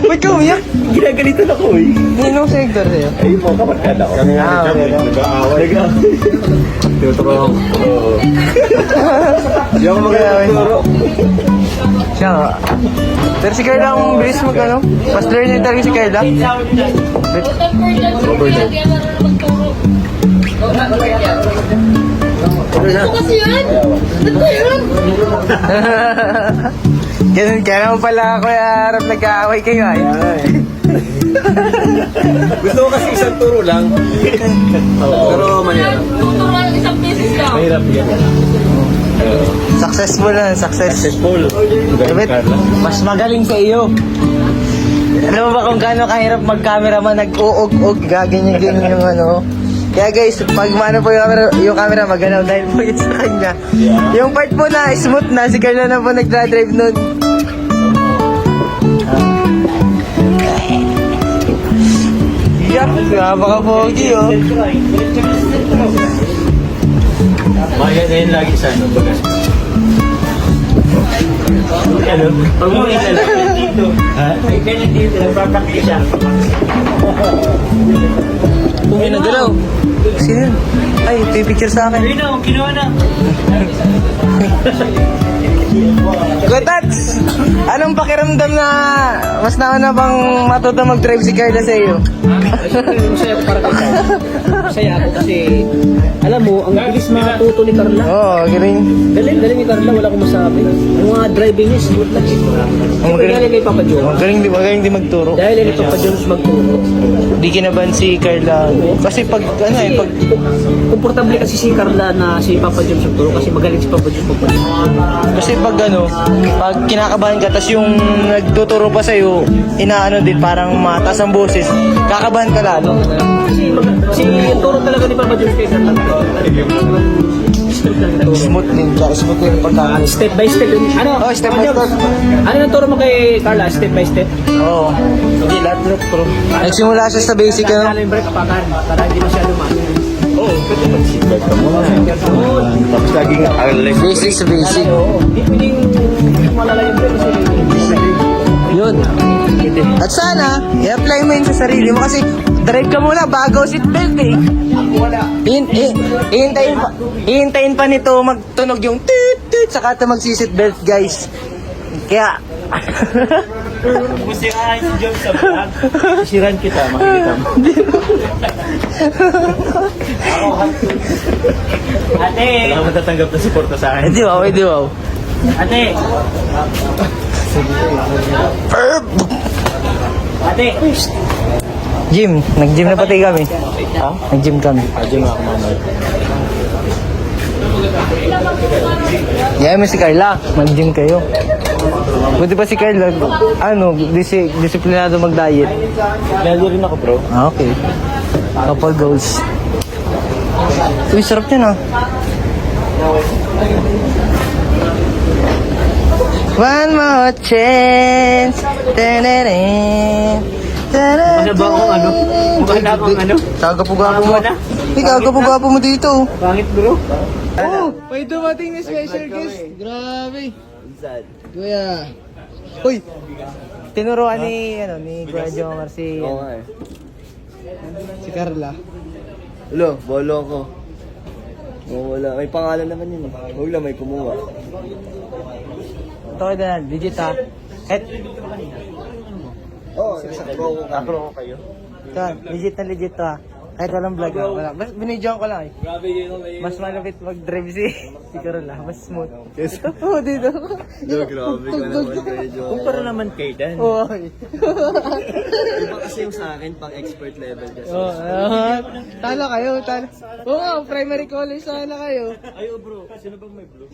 Ba't ka umiyak? Ginagalitan ako eh. Ninong si Hector sa'yo? Ayun po, kabarkada ko. Kami nga okay. nag-aaway. Tinuturo ako. Hindi ako magkakaturo. Siya nga. Pero si Carla ang bilis mag ano? Mas learning talaga si Carla. Ito kasi yun? Ba't ba yun? Ganun ka naman pala ako harap nag-aaway kayo ay. Gusto ko kasi isang turo lang. Pero mahirap. Tuturo lang isang beses lang. Mahirap yan. Successful na, success. Successful. David, mas magaling sa iyo. Alam mo ba kung gaano kahirap mag-cameraman, nag-uog-ug, gaganyan-ganyan yung ano. Kaya guys, pag mano po yung camera maganaw dahil po yun sa kanya. Yung part po na smooth na, si Carla na po nagdadrive nun. Yak, napaka-pogi oh. Mahirap na yun lagi sa ano. Ano? Pag mo ilalagay dito. Ha? Ay, ganyan dito. Nagpapakita siya. Ay, nagalaw. Sino yun? Ay, pipicture sa akin. Ayun na, kinuha na. Gotats! Anong pakiramdam na mas nauna bang matuto mag-drive si Carla sa iyo? Masaya ko para kay Masaya ako kasi, alam mo, ang bilis matuto ni Carla. Oo, galing. Galing ni Carla, wala akong masabi. Ang mga driving niya, smooth lang. Ang Kaya galing kay Papa John. Magaling di magturo. Dahil kay Papa John magturo. Di kinaban si Carla. Kasi pag, ano eh, pag... Komportable kasi si Carla na si Papa John magturo kasi magaling si Papa John magturo. Kasi pag ano, pag kinakabahan ka, tas yung nagtuturo pa sa'yo, inaano din, parang mataas ang boses, kakabahan ka lalo. Si yung turo talaga ni Papa John kay Carla. Smooth din, tsaka smooth din yung pagkakalit. Step by step. Ano? Oh, step by Papa step. John, ano yung turo mo kay Carla? Step by step? Oo. Hindi, lahat turo. Nagsimula siya sa basic, ano? Lalo yung brake kapakan para hindi masyado maano. Oo, pwede mag-seatbelt ka muna. Tapos laging alis. Basic sa basic. Hindi pwedeng malala yung brake kasi Yun. At sana, i-apply mo yun sa sarili mo kasi drive ka muna bago seatbelt eh. wala. Ihintayin pa nito magtunog yung toot toot saka ito magsi-seatbelt guys. Kaya Musirahan si John sa vlog. Sisiran kita, makikita mo. Ate! Wala ka matatanggap na suporta sa akin. di ba? Ate! Ate! Gym, nag-gym na pati kami. Ha? Nag-gym kami. Adyo nga ako mamay. Kaya mo si Carla, mag-gym kayo. Buti pa si Carla, ano, disiplinado mag-diet. Lalo rin ako bro. Ah, okay. Couple goals. Uy, sarap yan ah. One more chance. Ano ba akong ano? Mukha na akong ano? Kagapo-gapo mo. Ano na? Kagapo-gapo mo dito. Pangit bro. Oh, may dumating na special guest. Grabe. Kuya. Uy. Tinuruan ni Kuya Jomar si Carla. Ulo, bolo ko. Oh, wala. May pangalan naman yun. Huwag lang may kumuha. Ito kayo na, legit ha. Oo, Pro ko kayo. Ito, legit to ha. Kahit walang vlog ha. Wala. Basta binidyoan ko lang eh. Grabe yun. Mas malapit mag-drive si Carola. Mas smooth. Oo, dito. Grabe ka naman medyo. Kumpara naman kay Dan. Oo. Iba kasi yung sa akin, pang expert level kasi. Oo. Talo kayo. Oo, primary college sana kayo. Ayo bro, sino bang may blue?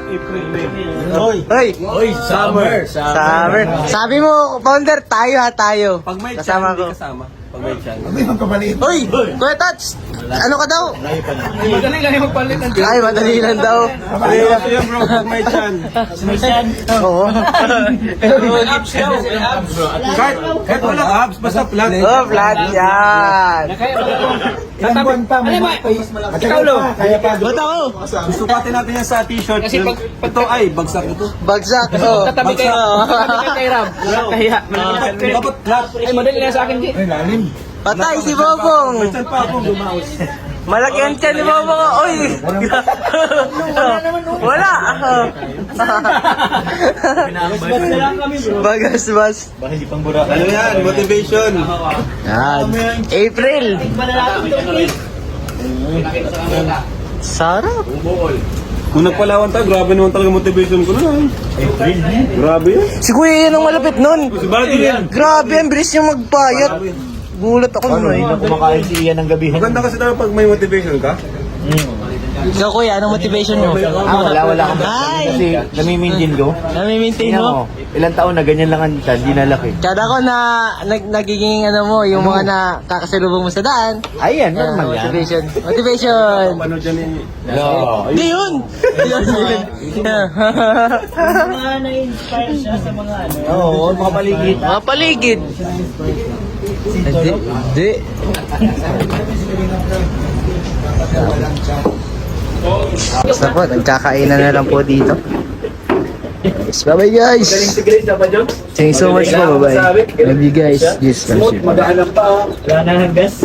April, May. Hoy! Summer. Sabi mo, founder, tayo ha, tayo. Pag may chan, Kasama hindi ko. kasama. Pag may chan. Hoy! Kuya Tots! Ano ka daw? Madali lang yung magpalit ng Ay, madali lang daw. Ito yan bro, pag may chan. Oo. Kahit walang abs, basta flat. Oh, flat yan. Ilang buwan pa, may face. Ikaw, Lo. Kaya pa. Ba't ako? Susukatin natin yan sa t-shirt. Kasi pag ito ay bagsak ito. Bagsak. Oh. Tatabi kayo. Tatabi kay Ram. Kaya. Dapat flat. Ay, madali na sa akin, G. Ay, lalim. Patay si Bobong. May chan pa akong lumaos. Malaki ang tiyan ni Bobong. Oy. Wala. Bagas, bas. Ano yan? Motivation. Yan. April. Sarap. Kung nagpalawan tayo, grabe naman talaga motivation ko na. Grabe yan. Si Kuya yan ang malapit nun. Si Baldi yan. Grabe, ang bilis niya magbayad. Gulat ako nun. Kumakain si Ian ng gabi. Maganda kasi tayo pag may motivation ka. Ikaw Kuya, anong motivation mo? Wala akong Ay! kasi nami-maintain ko. Nami-maintain Tingnan mo? mo, ilang taon na ganyan lang ang tiyan, di nalaki. Kada ko na nagiging ano mo, yung mga na kakasalubong mo sa daan. Ayan, normal yan. Motivation. Motivation. Paano dyan eh? No. Hindi yun. Oo, mga paligid. Mga paligid. Hindi. Basta po, nagkakainan na lang po dito. Yes, bye-bye guys. Thank you so much po, bye-bye. Love you guys. Yes, Magaan pa. Wala na hanggas.